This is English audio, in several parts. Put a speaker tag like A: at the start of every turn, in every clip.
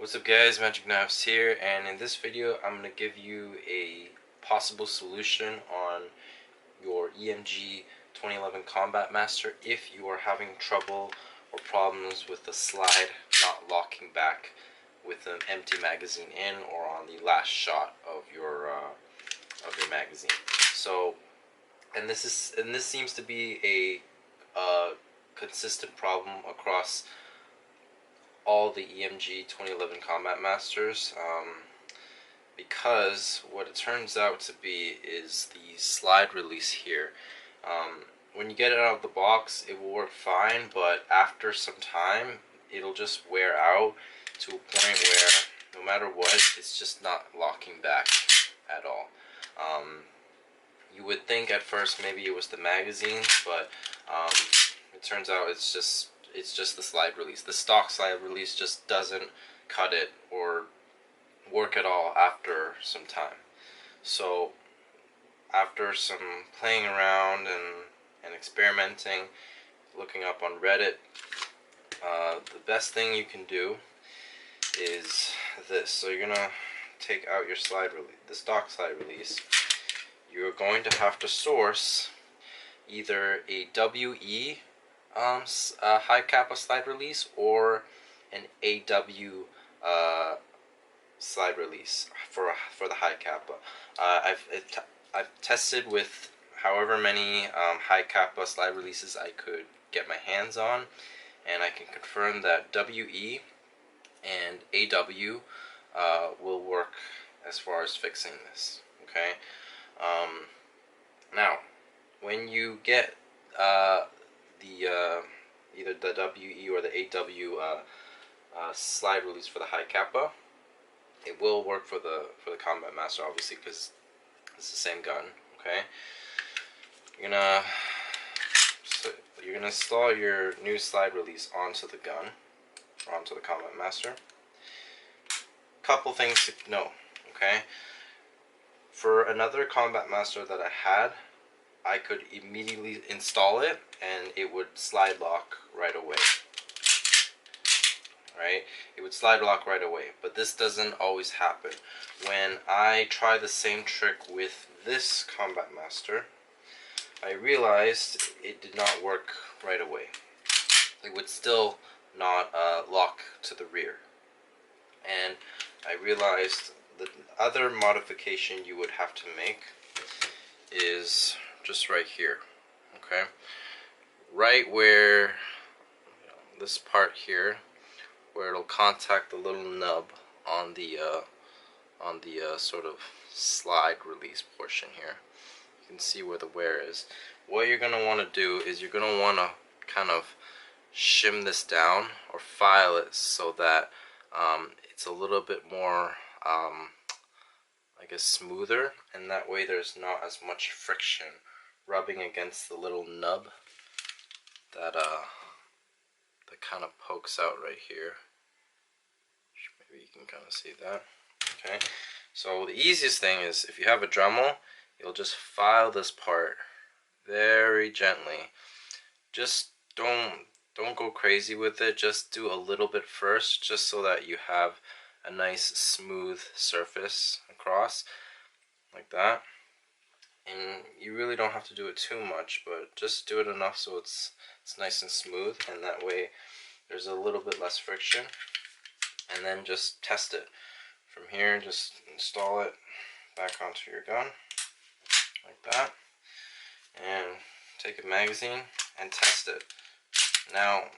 A: What's up guys, Magic Knives here, and in this video I'm going to give you a possible solution on your EMG 2011 Combat Master if you are having trouble or problems with the slide not locking back with an empty magazine in or on the last shot of your magazine. So, and this seems to be a consistent problem across all the EMG 2011 Combat Masters, because what it turns out to be is the slide release here. When you get it out of the box, it will work fine, but after some time it'll just wear out to a point where no matter what, it's just not locking back at all. You would think at first maybe it was the magazine, but it turns out it's just the slide release. The stock slide release just doesn't cut it or work at all after some time. So after some playing around and experimenting, looking up on Reddit, the best thing you can do is this. So you're gonna take out your slide release, the stock slide release. You're going to have to source either a WE high kappa slide release or an AW slide release for the high kappa. I've tested with however many high kappa slide releases I could get my hands on, and I can confirm that WE and AW will work as far as fixing this. Okay. Now, when you get either the WE or the AW slide release for the high kappa, it will work for the Combat Master, obviously, because it's the same gun. Okay, you're gonna install your new slide release onto the gun, or onto the Combat Master. Couple things to know. Okay, for another Combat Master that I had, I could immediately install it and it would slide lock right away. Right? It would slide lock right away, but this doesn't always happen. When I try the same trick with this Combat Master, I realized it did not work right away. It would still not lock to the rear. And I realized the other modification you would have to make is just right here. Okay, right where this part here, where it'll contact the little nub on the sort of slide release portion here. You can see where the wear is. What you're gonna want to do is you're gonna want to kind of shim this down or file it so that it's a little bit more I guess smoother, and that way there's not as much friction rubbing against the little nub that kind of pokes out right here. Maybe you can kind of see that. Okay, so the easiest thing is, if you have a Dremel, you'll just file this part very gently. Just don't go crazy with it. Just do a little bit first, just so that you have a nice smooth surface across, like that. And you really don't have to do it too much, but just do it enough so it's nice and smooth, and that way there's a little bit less friction. And then just test it from here. Just install it back onto your gun like that, and take a magazine and test it. Now,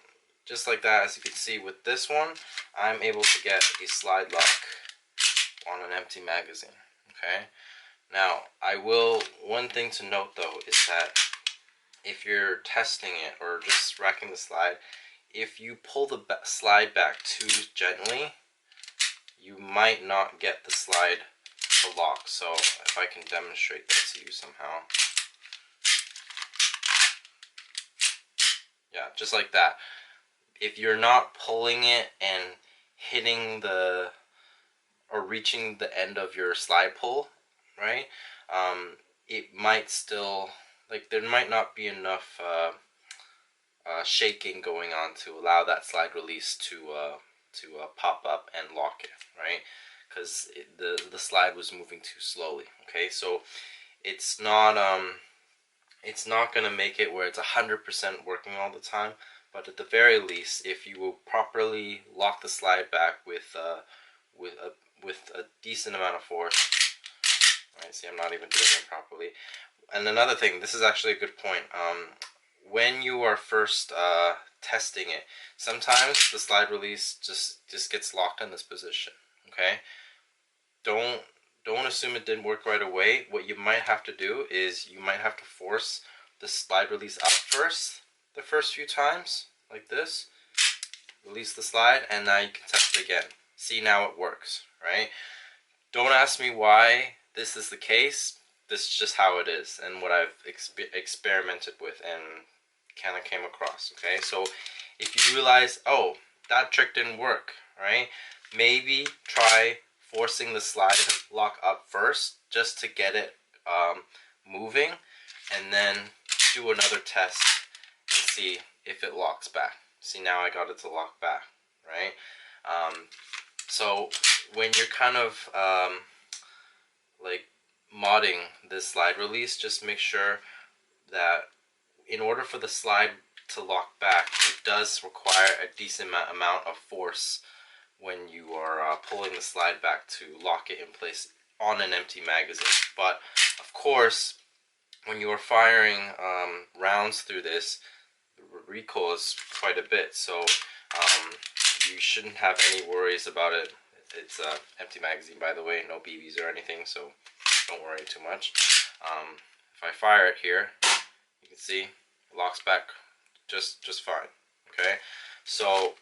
A: just like that, as you can see with this one, I'm able to get a slide lock on an empty magazine. Okay. Now, one thing to note though is that if you're testing it or just racking the slide, if you pull the slide back too gently, you might not get the slide to lock. So if I can demonstrate that to you somehow. Yeah, just like that. If you're not pulling it and hitting or reaching the end of your slide pull, right, it might still, like, there might not be enough shaking going on to allow that slide release to to pop up and lock it, right? Because the slide was moving too slowly. Okay, so it's not gonna make it where it's 100% working all the time, but at the very least, if you will properly lock the slide back with a decent amount of force, right? See, I'm not even doing it properly. And another thing, this is actually a good point. When you are first testing it, sometimes the slide release just gets locked in this position. Okay, don't assume it didn't work right away. What you might have to do is you might have to force the slide release up first, the first few times, like this. Release the slide, and now you can test it again. See, now it works, right? Don't ask me why this is the case. This is just how it is, and what I've experimented with and kind of came across. Okay, so if you realize, oh, that trick didn't work, right? Maybe try forcing the slide lock up first, just to get it moving, and then do another test and see if it locks back. See, now I got it to lock back, right? So when you're kind of like modding this slide release, just make sure that in order for the slide to lock back, it does require a decent amount of force when you are pulling the slide back to lock it in place on an empty magazine. But of course, when you are firing rounds through this, the recoil is quite a bit, so you shouldn't have any worries about it. It's an empty magazine, by the way, no BBs or anything, so don't worry too much. If I fire it here, you can see it locks back just fine. Okay, so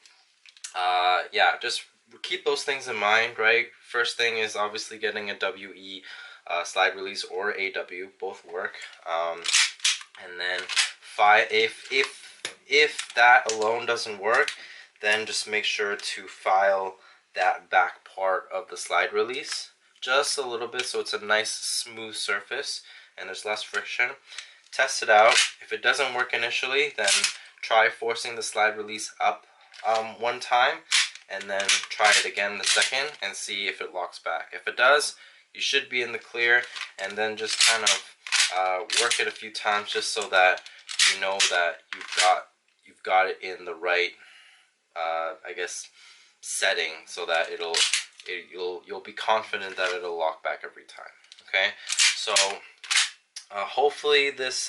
A: yeah, just keep those things in mind, right? First thing is obviously getting a WE slide release or AW, both work. And then if that alone doesn't work, then just make sure to file that back part of the slide release just a little bit, so it's a nice smooth surface and there's less friction. Test it out. If it doesn't work initially, then try forcing the slide release up one time, and then try it again the second and see if it locks back. If it does, you should be in the clear, and then just kind of work it a few times just so that you know that you've got it in the right I guess setting, so that you'll be confident that it'll lock back every time. Okay, so hopefully this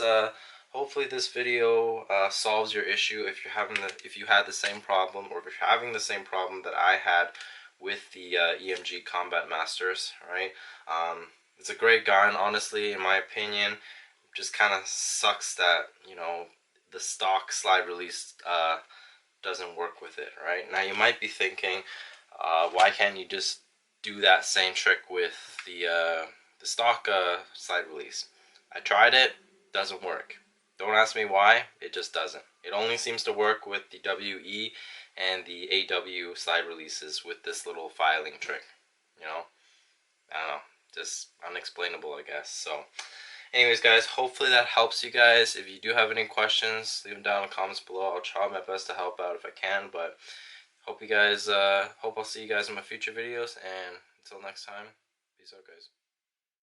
A: video solves your issue if you had the same problem, or if you're having the same problem that I had with the EMG Combat Masters, right? It's a great gun, honestly, in my opinion. Just kind of sucks that, you know, the stock slide release doesn't work with it, right? Now you might be thinking, why can't you just do that same trick with the stock slide release? I tried it, doesn't work. Don't ask me why, it just doesn't. It only seems to work with the WE and the AW slide releases with this little filing trick, you know? I don't know, just unexplainable, I guess. So anyways, guys, hopefully that helps you guys. If you do have any questions, leave them down in the comments below. I'll try my best to help out if I can, but hope you guys, hope I'll see you guys in my future videos, and until next time, peace out, guys.